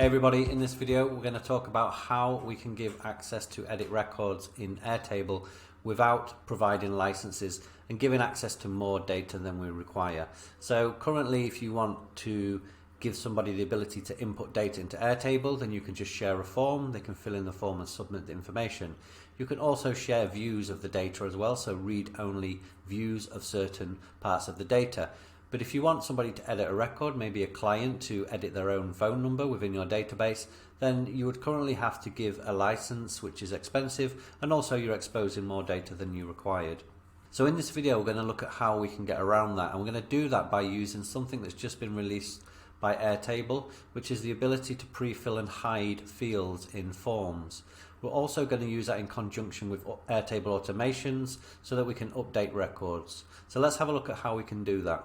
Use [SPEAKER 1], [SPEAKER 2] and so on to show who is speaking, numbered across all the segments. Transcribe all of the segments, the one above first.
[SPEAKER 1] Hey everybody, in this video we're going to talk about how we can give access to edit records in Airtable without providing licenses and giving access to more data than we require. So currently, if you want to give somebody the ability to input data into Airtable, then you can just share a form, they can fill in the form and submit the information. You can also share views of the data as well, so read-only views of certain parts of the data. But if you want somebody to edit a record, maybe a client to edit their own phone number within your database, then you would currently have to give a license, which is expensive, and also you're exposing more data than you required. So in this video, we're going to look at how we can get around that, and we're going to do that by using something that's just been released by Airtable, which is the ability to pre-fill and hide fields in forms. We're also going to use that in conjunction with Airtable automations so that we can update records. So let's have a look at how we can do that.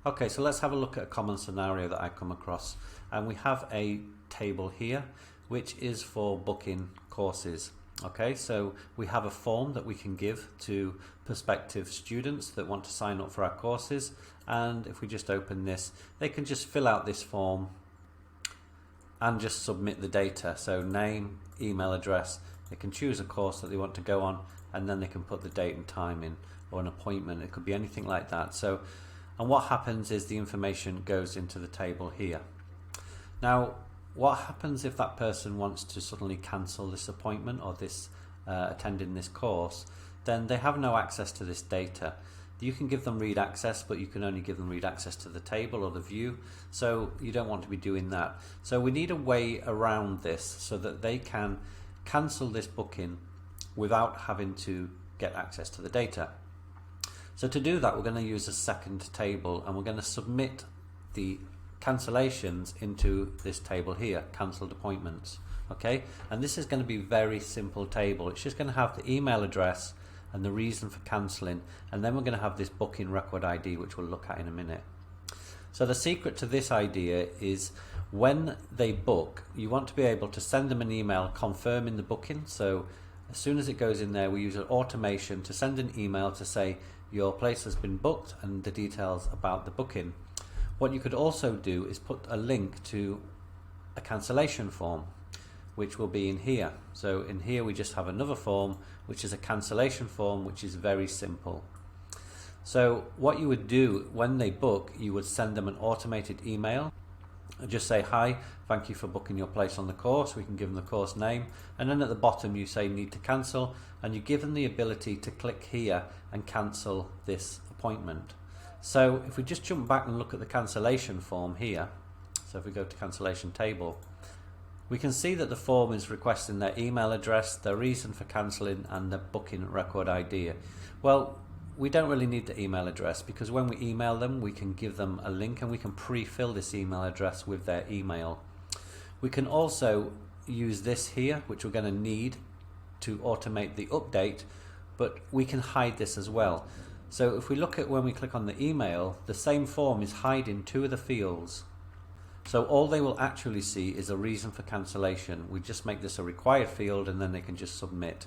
[SPEAKER 1] Okay, so let's have a look at a common scenario that I come across, and we have a table here which is for booking courses. Okay, so we have a form that we can give to prospective students that want to sign up for our courses, and if we just open this, they can just fill out this form and just submit the data. So name, email address, they can choose a course that they want to go on, and then they can put the date and time in, or an appointment, it could be anything like that. And what happens is the information goes into the table here. Now, what happens if that person wants to suddenly cancel this appointment or this attending this course? Then they have no access to this data. You can give them read access, but you can only give them read access to the table or the view, so you don't want to be doing that. So we need a way around this so that they can cancel this booking without having to get access to the data. So to do that, we're going to use a second table, and we're going to submit the cancellations into this table here, cancelled appointments. Okay, and this is going to be a very simple table. It's just going to have the email address and the reason for cancelling, and then we're going to have this booking record ID, which we'll look at in a minute. So the secret to this idea is when they book, you want to be able to send them an email confirming the booking. So as soon as it goes in there, we use an automation to send an email to say your place has been booked and the details about the booking. What you could also do is put a link to a cancellation form, which will be in here. So in here we just have another form, which is a cancellation form, which is very simple. So what you would do when they book, you would send them an automated email. Just say, hi, thank you for booking your place on the course. We can give them the course name, and then at the bottom you say need to cancel, and you give them the ability to click here and cancel this appointment. So if we just jump back and look at the cancellation form here, so if we go to cancellation table, we can see that the form is requesting their email address, their reason for cancelling, and the booking record ID. Well, we don't really need the email address, because when we email them, we can give them a link and we can pre-fill this email address with their email. We can also use this here, which we're going to need to automate the update, but we can hide this as well. So if we look at when we click on the email, the same form is hiding two of the fields. So all they will actually see is a reason for cancellation. We just make this a required field, and then they can just submit.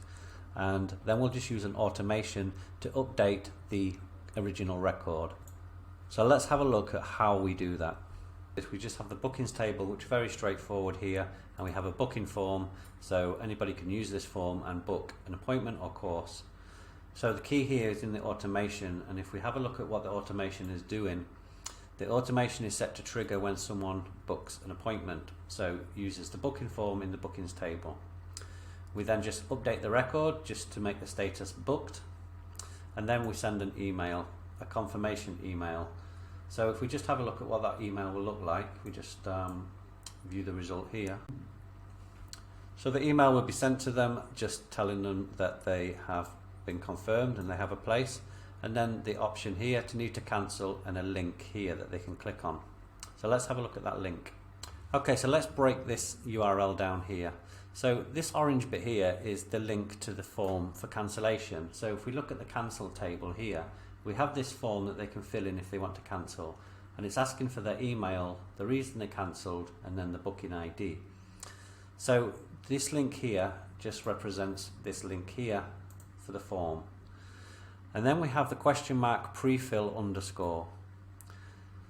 [SPEAKER 1] And then we'll just use an automation to update the original record. So let's have a look at how we do that. We just have the bookings table, which is very straightforward here, and we have a booking form, so anybody can use this form and book an appointment or course. So the key here is in the automation, and if we have a look at what the automation is doing, the automation is set to trigger when someone books an appointment, so uses the booking form in the bookings table. We then just update the record just to make the status booked, and then we send an email, a confirmation email. So if we just have a look at what that email will look like, we just view the result here. So the email will be sent to them just telling them that they have been confirmed and they have a place, and then the option here to need to cancel, and a link here that they can click on. So let's have a look at that link. Okay, so let's break this URL down here. So this orange bit here is the link to the form for cancellation. So if we look at the cancel table here, we have this form that they can fill in if they want to cancel, and it's asking for their email, the reason they cancelled, and then the booking ID. So this link here just represents this link here for the form. And then we have the question mark prefill underscore.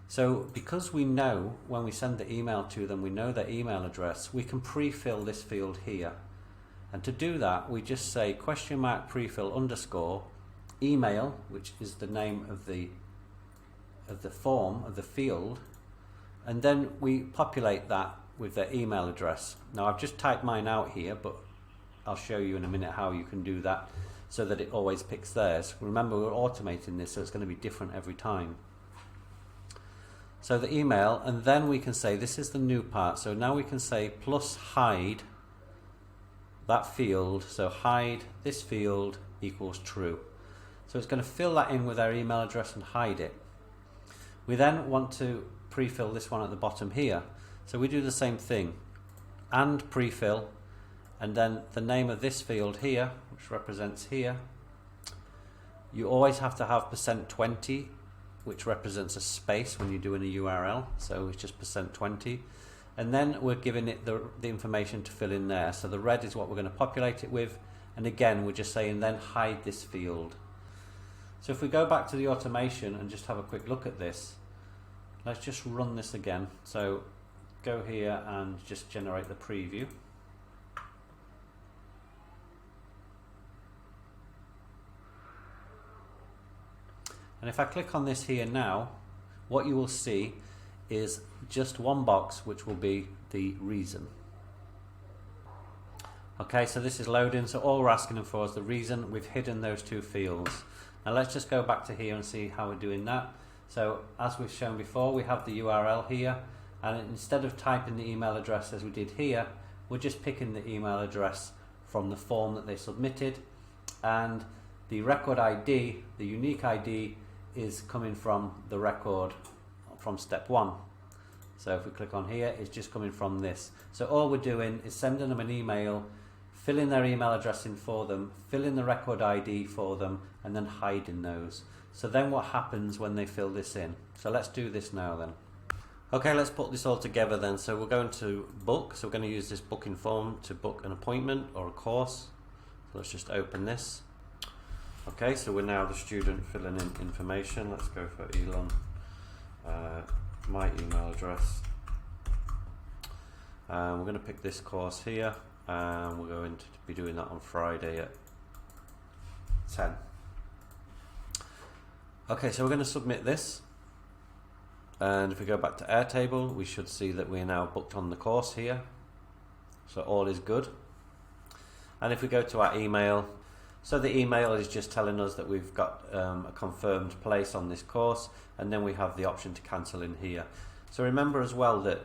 [SPEAKER 1] So because we know when we send the email to them, we know their email address, we can pre-fill this field here. And to do that, we just say !prefill underscore email, which is the name of the form, of the field, and then we populate that with their email address. Now I've just typed mine out here, but I'll show you in a minute how you can do that so that it always picks theirs. Remember, we're automating this, so it's going to be different every time. So the email, and then we can say, this is the new part, so now we can say plus hide that field, so hide this field equals true. So it's going to fill that in with our email address and hide it. We then want to pre-fill this one at the bottom here. So we do the same thing, and pre-fill, and then the name of this field here, which represents here. You always have to have %20, which represents a space when you're doing a URL, so it's just %20. And then we're giving it the information to fill in there. So the red is what we're going to populate it with, and again we're just saying then hide this field. So if we go back to the automation and just have a quick look at this, let's just run this again. So go here and just generate the preview. And if I click on this here now, what you will see is just one box, which will be the reason. Okay, so this is loading, so all we're asking them for is the reason. We've hidden those two fields. Now let's just go back to here and see how we're doing that. So as we've shown before, we have the URL here, and instead of typing the email address as we did here, we're just picking the email address from the form that they submitted, and the record ID, the unique ID, is coming from the record from step 1. So if we click on here, it's just coming from this. So all we're doing is sending them an email, filling their email address in for them, filling the record ID for them, and then hiding those. So then what happens when they fill this in? So let's do this now then. Okay, let's put this all together then. So we're going to book, so we're going to use this booking form to book an appointment or a course. So let's just open this. Okay, so we're now the student filling in information. Let's go for Elon, my email address. We're going to pick this course here, and we're going to be doing that on Friday at 10. Okay, so we're going to submit this, and if we go back to Airtable, we should see that we're now booked on the course here. So all is good. And if we go to our email, so the email is just telling us that we've got a confirmed place on this course, and then we have the option to cancel in here. So remember as well that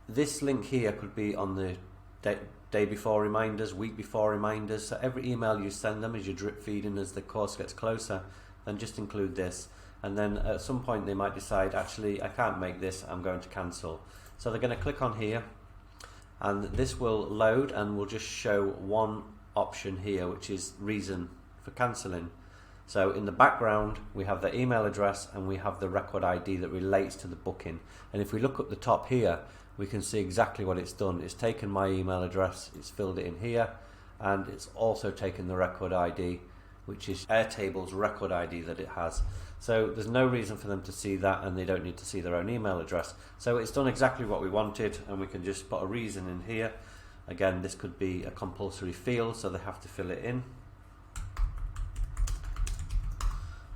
[SPEAKER 1] this link here could be on the day before reminders, week before reminders. So every email you send them as you're drip feeding as the course gets closer, then just include this. And then at some point they might decide, actually I can't make this, I'm going to cancel. So they're going to click on here, and this will load and will just show one option here, which is reason for cancelling. So in the background we have the email address and we have the record ID that relates to the booking. And if we look up the top here, we can see exactly what it's done. It's taken my email address, it's filled it in here, and it's also taken the record ID, which is Airtable's record ID that it has. So there's no reason for them to see that, and they don't need to see their own email address. So it's done exactly what we wanted, and we can just put a reason in here. Again, this could be a compulsory field, so they have to fill it in.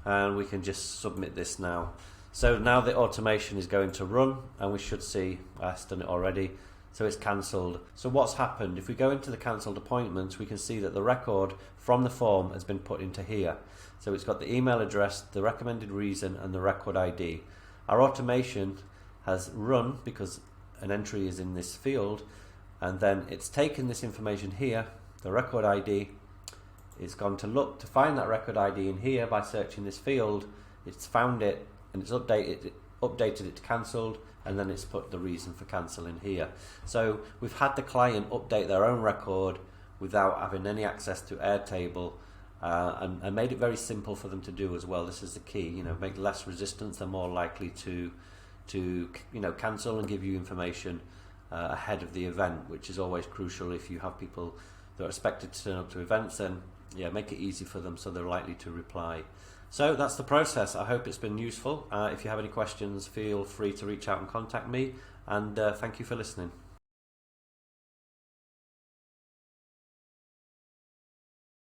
[SPEAKER 1] And we can just submit this now. So now the automation is going to run, and we should see, I've done it already, so it's cancelled. So what's happened? If we go into the cancelled appointments, we can see that the record from the form has been put into here. So it's got the email address, the recommended reason, and the record ID. Our automation has run because an entry is in this field, and then it's taken this information here, the record ID, it's gone to look to find that record ID in here by searching this field, it's found it, and it's updated it to cancelled, and then it's put the reason for cancelling here. So we've had the client update their own record without having any access to Airtable, and made it very simple for them to do as well. This is the key, make less resistance. They're more likely to cancel and give you information ahead of the event, which is always crucial. If you have people that are expected to turn up to events, then yeah, make it easy for them so they're likely to reply. So that's the process. I hope it's been useful. If you have any questions, feel free to reach out and contact me, and thank you for listening.